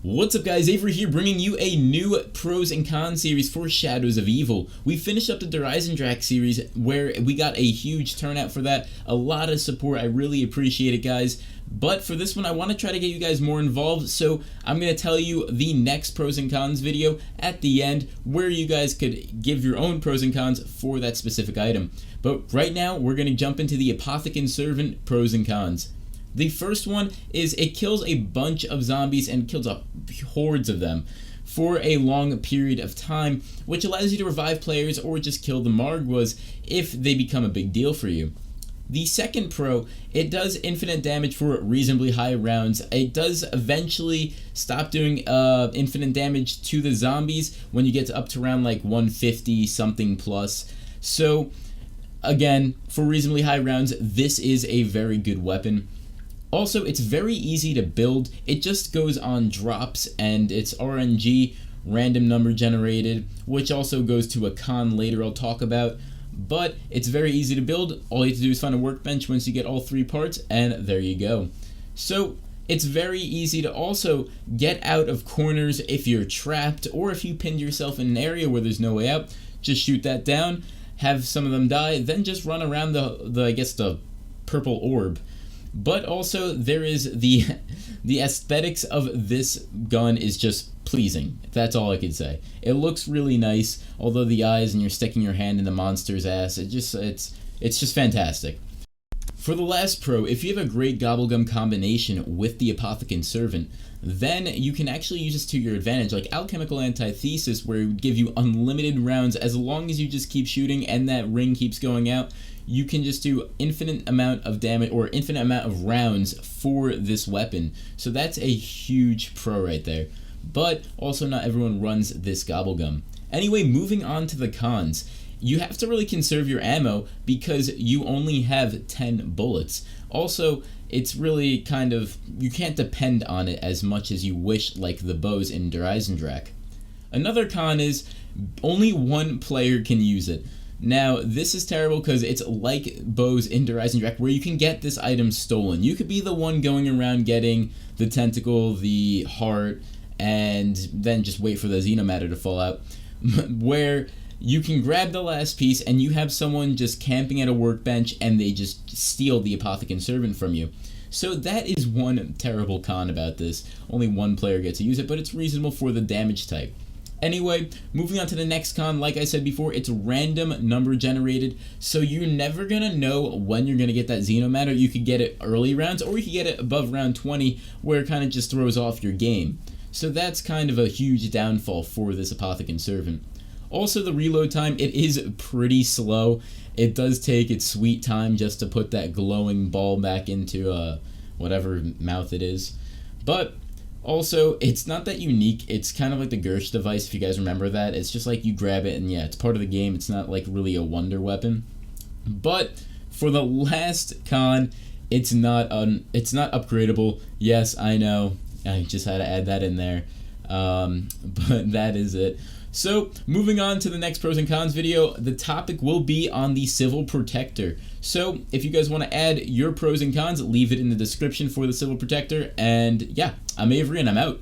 What's up guys, Avxry here bringing you a new pros and cons series for Shadows of Evil. We finished up the Eisendrache series where we got a huge turnout for that, a lot of support, I really appreciate it guys. But for this one I want to try to get you guys more involved, so I'm going to tell you the next pros and cons video at the end where you guys could give your own pros and cons for that specific item. But right now we're going to jump into the APOTHICON servant pros and cons. The first one is it kills a bunch of zombies and kills hordes of them for a long period of time, which allows you to revive players or just kill the margwas if they become a big deal for you. The second pro, it does infinite damage for reasonably high rounds. It does eventually stop doing infinite damage to the zombies when you get up to around like 150 something plus. So again, for reasonably high rounds, this is a very good weapon. Also, it's very easy to build. It just goes on drops and it's RNG, random number generated, which also goes to a con later I'll talk about. But it's very easy to build. All you have to do is find a workbench once you get all three parts, and there you go. So it's very easy to also get out of corners if you're trapped or if you pinned yourself in an area where there's no way out. Just shoot that down, have some of them die, then just run around the purple orb. But also there is the aesthetics of this gun is just pleasing. That's all I could say. It looks really nice, although the eyes and you're sticking your hand in the monster's ass, it's just fantastic. For the last pro, if you have a great Gobble combination with the APOTHICON servant, then you can actually use this to your advantage, like Alchemical Antithesis, where it would give you unlimited rounds as long as you just keep shooting and that ring keeps going out. You can just do infinite amount of damage or infinite amount of rounds for this weapon. So that's a huge pro right there. But also not everyone runs this Gobble. Anyway, moving on to the cons. You have to really conserve your ammo because you only have 10 bullets. Also, it's really you can't depend on it as much as you wish, like the bows in Eisendrache. Another con is only one player can use it. Now, this is terrible because it's like bows in Eisendrache where you can get this item stolen. You could be the one going around getting the tentacle, the heart, and then just wait for the xenomatter to fall out. Where you can grab the last piece and you have someone just camping at a workbench and they just steal the APOTHICON servant from you. So that is one terrible con about this. Only one player gets to use it, but it's reasonable for the damage type. Anyway, moving on to the next con, like I said before, it's random number generated, so you're never gonna know when you're gonna get that xenomatter. You could get it early rounds, or you could get it above round 20, where it kind of just throws off your game. So that's kind of a huge downfall for this APOTHICON servant. Also, the reload time, it is pretty slow. It does take its sweet time just to put that glowing ball back into whatever mouth it is. But also, it's not that unique. It's kind of like the Gersh device, if you guys remember that. It's just like you grab it and yeah, it's part of the game. It's not like really a wonder weapon. But for the last con, it's not upgradable. Yes, I know. I just had to add that in there. But that is it. So, moving on to the next pros and cons video, the topic will be on the Civil Protector. So, if you guys want to add your pros and cons, leave it in the description for the Civil Protector. And yeah, I'm Avxry and I'm out.